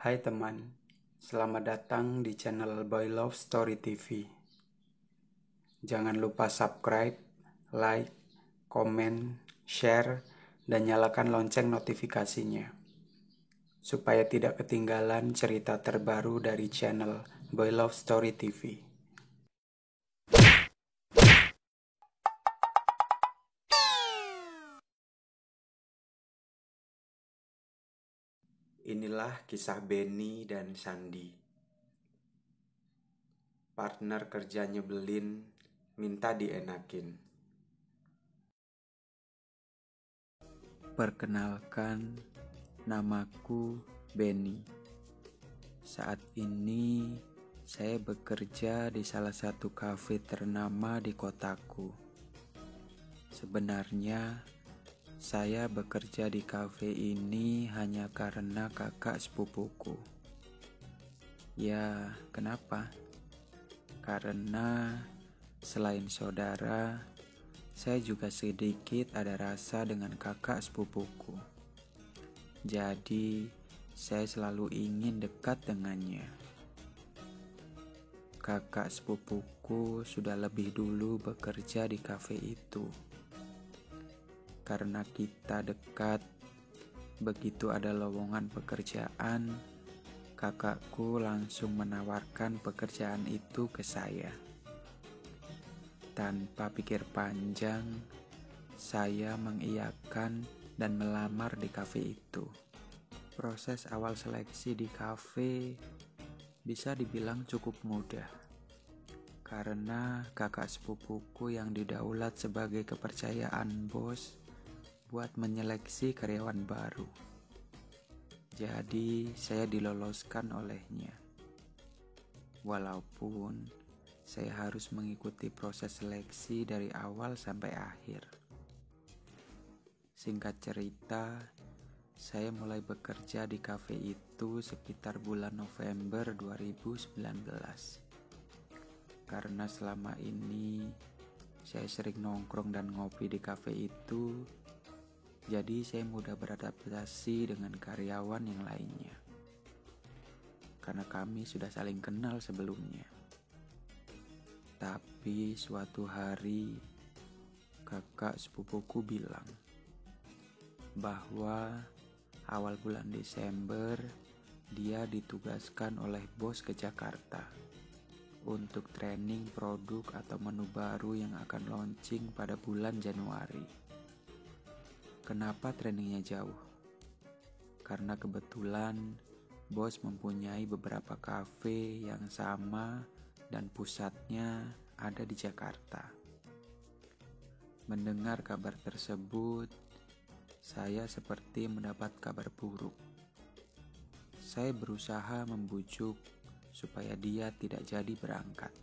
Hai teman, selamat datang di channel Boy Love Story TV. Jangan lupa subscribe, like, komen, share, dan nyalakan lonceng notifikasinya supaya tidak ketinggalan cerita terbaru dari channel Boy Love Story TV. Inilah kisah Benny dan Sandi. Partner kerja nyebelin, minta dienakin. Perkenalkan, namaku Benny. Saat ini saya bekerja di salah satu kafe ternama di kotaku. Sebenarnya saya bekerja di kafe ini hanya karena kakak sepupuku. Ya, kenapa? Karena selain saudara, saya juga sedikit ada rasa dengan kakak sepupuku. Jadi, saya selalu ingin dekat dengannya. Kakak sepupuku sudah lebih dulu bekerja di kafe itu. Karena kita dekat, begitu ada lowongan pekerjaan, kakakku langsung menawarkan pekerjaan itu ke saya. Tanpa pikir panjang, saya mengiyakan dan melamar di kafe itu. Proses awal seleksi di kafe bisa dibilang cukup mudah, karena kakak sepupuku yang didaulat sebagai kepercayaan bos buat menyeleksi karyawan baru. Jadi saya diloloskan olehnya. Walaupun saya harus mengikuti proses seleksi dari awal sampai akhir. Singkat cerita, saya mulai bekerja di kafe itu sekitar bulan November 2019. Karena selama ini saya sering nongkrong dan ngopi di kafe itu, jadi saya mudah beradaptasi dengan karyawan yang lainnya. Karena kami sudah saling kenal sebelumnya. Tapi suatu hari kakak sepupuku bilang bahwa awal bulan Desember dia ditugaskan oleh bos ke Jakarta untuk training produk atau menu baru yang akan launching pada bulan Januari. Kenapa trainingnya jauh? Karena kebetulan bos mempunyai beberapa kafe yang sama dan pusatnya ada di Jakarta. Mendengar kabar tersebut, saya seperti mendapat kabar buruk. Saya berusaha membujuk supaya dia tidak jadi berangkat.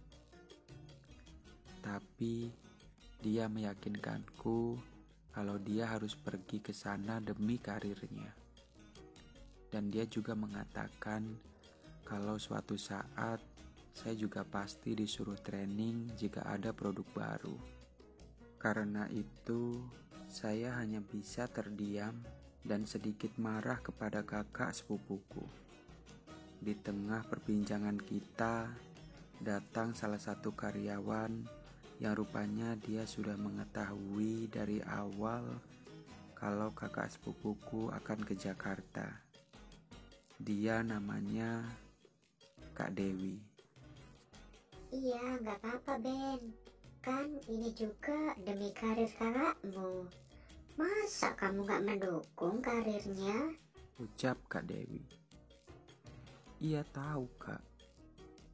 Tapi dia meyakinkanku kalau dia harus pergi ke sana demi karirnya. Dan dia juga mengatakan kalau suatu saat saya juga pasti disuruh training jika ada produk baru. Karena itu, saya hanya bisa terdiam dan sedikit marah kepada kakak sepupuku. Di tengah perbincangan kita, datang salah satu karyawan yang rupanya dia sudah mengetahui dari awal kalau kakak sepupuku akan ke Jakarta. Dia namanya Kak Dewi. Iya, gak apa-apa Ben. Kan ini juga demi karir kakakmu. Masa kamu gak mendukung karirnya? Ucap Kak Dewi. Iya tahu Kak,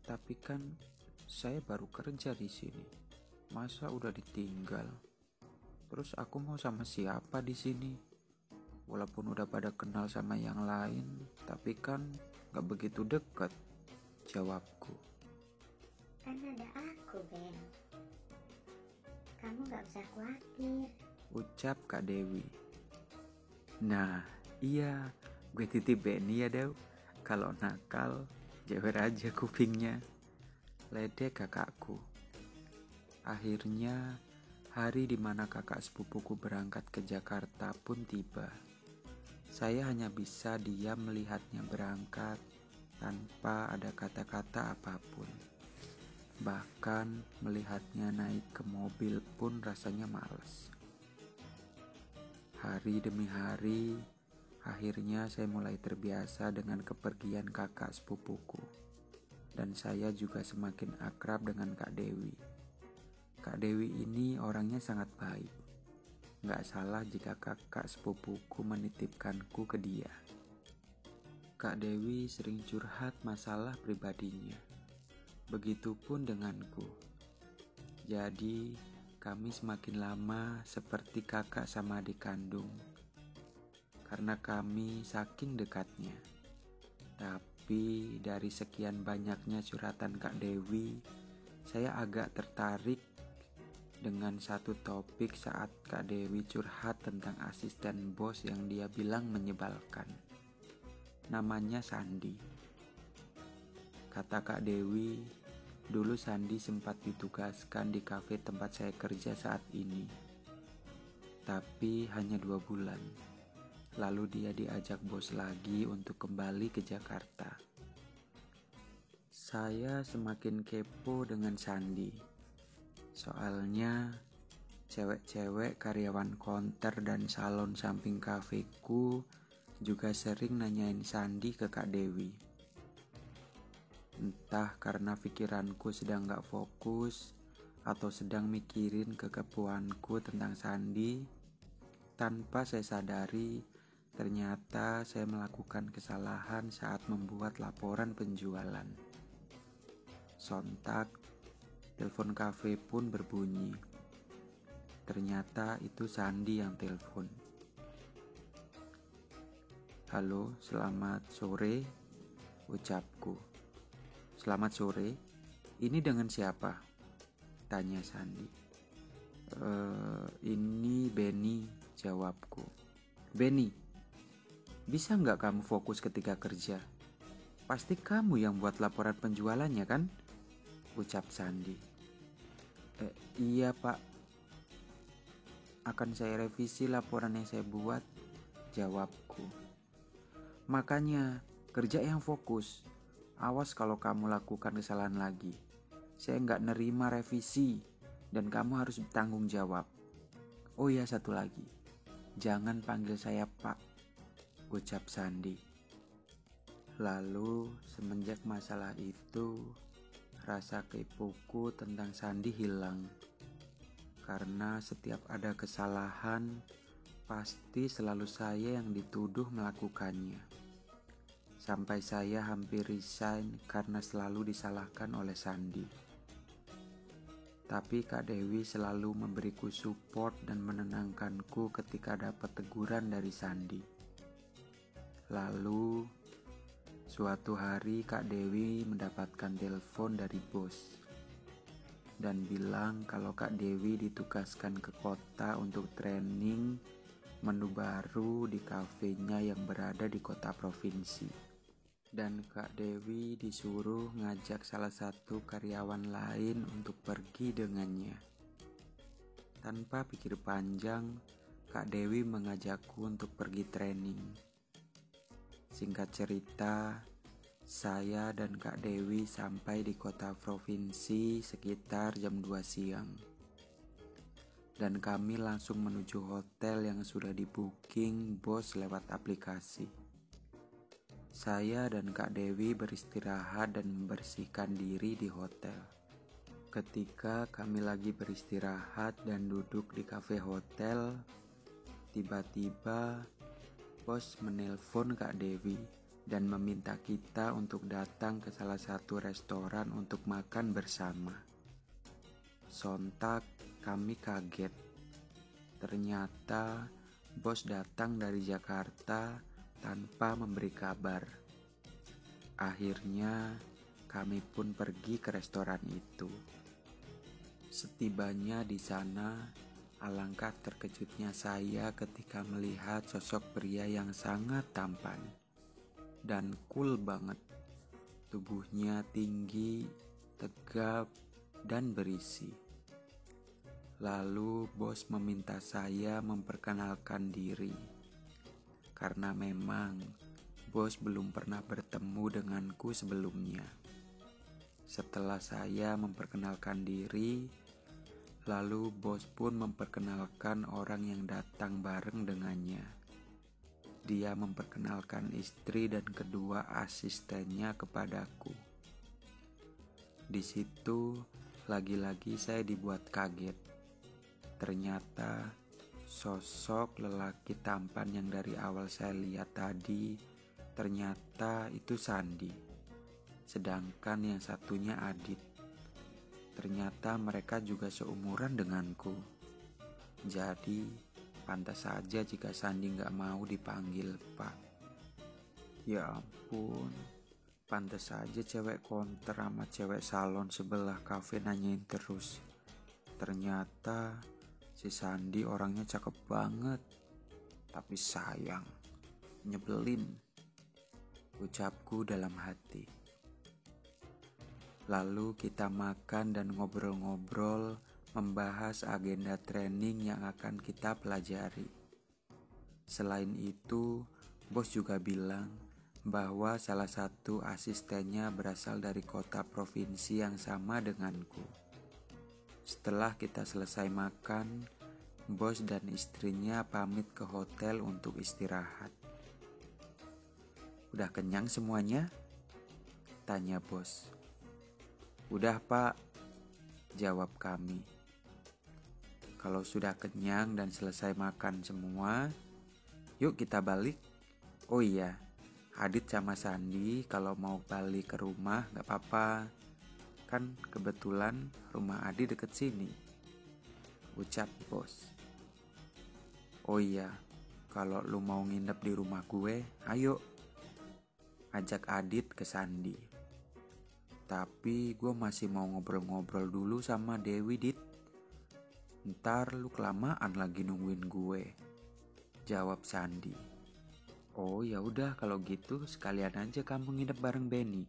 tapi kan saya baru kerja di sini. Masa udah ditinggal? Terus aku mau sama siapa di sini? Walaupun udah pada kenal sama yang lain, tapi kan gak begitu dekat, jawabku. Kan ada aku Ben. Kamu gak usah khawatir. Ucap Kak Dewi. Nah, iya, gue titip Benny ya Dew. Kalau nakal, jewer aja kupingnya. Ledek kakakku. Akhirnya, hari dimana kakak sepupuku berangkat ke Jakarta pun tiba. Saya hanya bisa diam melihatnya berangkat tanpa ada kata-kata apapun. Bahkan melihatnya naik ke mobil pun rasanya malas. Hari demi hari, akhirnya saya mulai terbiasa dengan kepergian kakak sepupuku. Dan saya juga semakin akrab dengan Kak Dewi. Kak Dewi ini orangnya sangat baik. Gak salah jika kakak sepupuku menitipkanku ke dia. Kak Dewi sering curhat masalah pribadinya. Begitupun denganku. Jadi, kami semakin lama seperti kakak sama adik kandung. Karena kami saking dekatnya. Tapi dari sekian banyaknya curhatan Kak Dewi, saya agak tertarik dengan satu topik saat Kak Dewi curhat tentang asisten bos yang dia bilang menyebalkan. Namanya Sandi. Kata Kak Dewi, dulu Sandi sempat ditugaskan di kafe tempat saya kerja saat ini. Tapi hanya 2 bulan. Lalu dia diajak bos lagi untuk kembali ke Jakarta. Saya semakin kepo dengan Sandi. Soalnya cewek-cewek karyawan counter dan salon samping kafeku juga sering nanyain Sandi ke Kak Dewi. Entah karena pikiranku sedang gak fokus atau sedang mikirin kekepoanku tentang Sandi, tanpa saya sadari ternyata saya melakukan kesalahan saat membuat laporan penjualan. Sontak telepon kafe pun berbunyi. Ternyata itu Sandi yang telepon. Halo, selamat sore, ucapku. Selamat sore, ini dengan siapa? Tanya Sandi. Ini Benny, jawabku. Benny, bisa nggak kamu fokus ketika kerja? Pasti kamu yang buat laporan penjualannya kan? Ucap Sandi. Iya pak, akan saya revisi laporan yang saya buat, jawabku. Makanya kerja yang fokus, awas kalau kamu lakukan kesalahan lagi. Saya nggak nerima revisi dan kamu harus bertanggung jawab. Oh iya, satu lagi, jangan panggil saya pak, ucap Sandi. Lalu semenjak masalah itu, rasa kepoku tentang Sandi hilang. Karena setiap ada kesalahan, pasti selalu saya yang dituduh melakukannya. Sampai saya hampir resign karena selalu disalahkan oleh Sandi. Tapi Kak Dewi selalu memberiku support dan menenangkanku ketika dapat teguran dari Sandi. Lalu suatu hari Kak Dewi mendapatkan telepon dari bos dan bilang kalau Kak Dewi ditugaskan ke kota untuk training menu baru di kafenya yang berada di kota provinsi. Dan Kak Dewi disuruh ngajak salah satu karyawan lain untuk pergi dengannya. Tanpa pikir panjang, Kak Dewi mengajakku untuk pergi training. Singkat cerita, saya dan Kak Dewi sampai di kota provinsi sekitar jam 2 siang. Dan kami langsung menuju hotel yang sudah di-booking bos lewat aplikasi. Saya dan Kak Dewi beristirahat dan membersihkan diri di hotel. Ketika kami lagi beristirahat dan duduk di kafe hotel, tiba-tiba bos menelpon Kak Dewi dan meminta kita untuk datang ke salah satu restoran untuk makan bersama. Sontak kami kaget. Ternyata bos datang dari Jakarta tanpa memberi kabar. Akhirnya kami pun pergi ke restoran itu. Setibanya di sana, alangkah terkejutnya saya ketika melihat sosok pria yang sangat tampan dan cool banget. Tubuhnya tinggi, tegap, dan berisi. Lalu bos meminta saya memperkenalkan diri. karena memang bos belum pernah bertemu denganku sebelumnya. Setelah saya memperkenalkan diri, lalu bos pun memperkenalkan orang yang datang bareng dengannya. Dia memperkenalkan istri dan kedua asistennya kepadaku. Di situ lagi-lagi saya dibuat kaget. Ternyata sosok lelaki tampan yang dari awal saya lihat tadi ternyata itu Sandi. Sedangkan yang satunya Adit. Ternyata mereka juga seumuran denganku. Jadi pantas saja jika Sandi gak mau dipanggil Pak. Ya ampun, pantas saja cewek konter sama cewek salon sebelah kafe nanyain terus. Ternyata si Sandi orangnya cakep banget. Tapi sayang, nyebelin, ucapku dalam hati. Lalu kita makan dan ngobrol-ngobrol membahas agenda training yang akan kita pelajari. Selain itu, bos juga bilang bahwa salah satu asistennya berasal dari kota provinsi yang sama denganku. Setelah kita selesai makan, bos dan istrinya pamit ke hotel untuk istirahat. "Udah kenyang semuanya?" tanya bos. "Udah Pak," jawab kami. "Kalau sudah kenyang dan selesai makan semua, yuk kita balik. Oh iya, Adit sama Sandi kalau mau balik ke rumah gak apa-apa. Kan kebetulan rumah Adi deket sini," ucap bos. "Oh iya, kalau lu mau nginep di rumah gue, ayo," ajak Adit ke Sandi. "Tapi gue masih mau ngobrol-ngobrol dulu sama Dewi, Dit. Ntar lu kelamaan lagi nungguin gue," jawab Sandi. "Oh ya udah kalau gitu sekalian aja kamu nginep bareng Benny.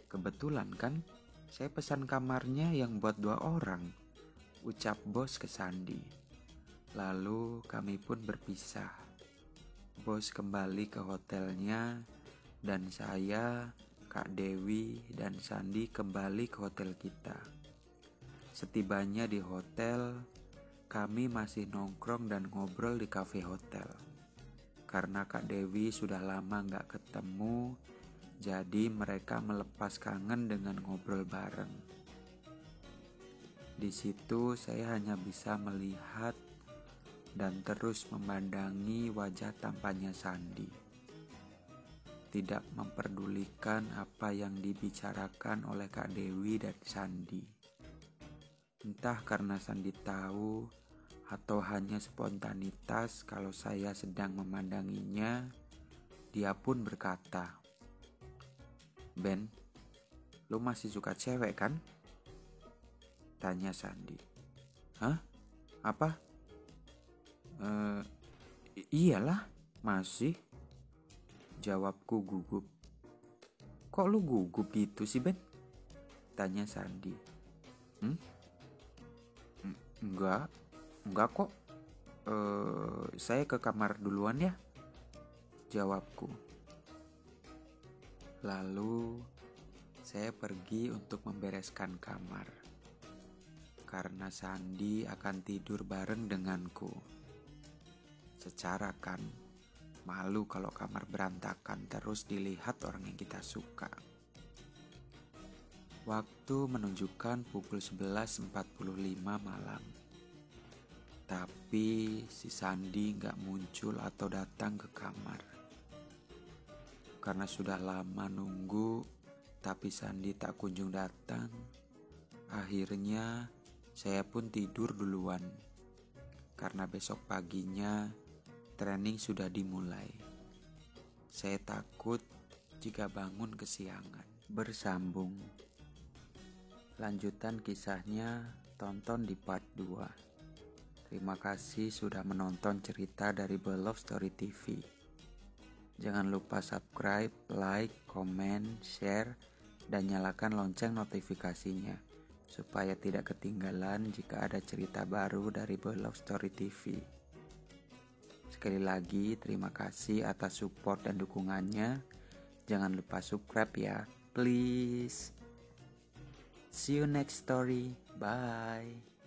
Kebetulan kan saya pesan kamarnya yang buat 2 orang," ucap bos ke Sandi. Lalu kami pun berpisah. Bos kembali ke hotelnya dan saya, Kak Dewi, dan Sandi kembali ke hotel kita. Setibanya di hotel, kami masih nongkrong dan ngobrol di kafe hotel. Karena Kak Dewi sudah lama gak ketemu, jadi mereka melepas kangen dengan ngobrol bareng. Di situ saya hanya bisa melihat dan terus memandangi wajah tampannya Sandi. Tidak memperdulikan apa yang dibicarakan oleh Kak Dewi dan Sandi. Entah karena Sandi tahu atau hanya spontanitas kalau saya sedang memandanginya, dia pun berkata, "Ben, lu masih suka cewek kan?" tanya Sandi. "Hah? Apa?" Iyalah, masih," jawabku gugup. "Kok lu gugup gitu sih, Ben?" tanya Sandi. Enggak kok. Saya ke kamar duluan ya," jawabku. Lalu saya pergi untuk membereskan kamar. Karena Sandi akan tidur bareng denganku. Secara kan malu kalau kamar berantakan terus dilihat orang yang kita suka. Waktu menunjukkan pukul 11.45 malam. Tapi si Sandi gak muncul atau datang ke kamar. Karena sudah lama nunggu, tapi Sandi tak kunjung datang. Akhirnya saya pun tidur duluan. Karena besok paginya training sudah dimulai. Saya takut jika bangun kesiangan. Bersambung. Lanjutan kisahnya tonton di part 2. Terima kasih sudah menonton cerita dari Belove Story TV. Jangan lupa subscribe, like, komen, share, dan nyalakan lonceng notifikasinya supaya tidak ketinggalan jika ada cerita baru dari Belove Story TV. Sekali lagi terima kasih atas support dan dukungannya. Jangan lupa subscribe ya, please. See you next story. Bye.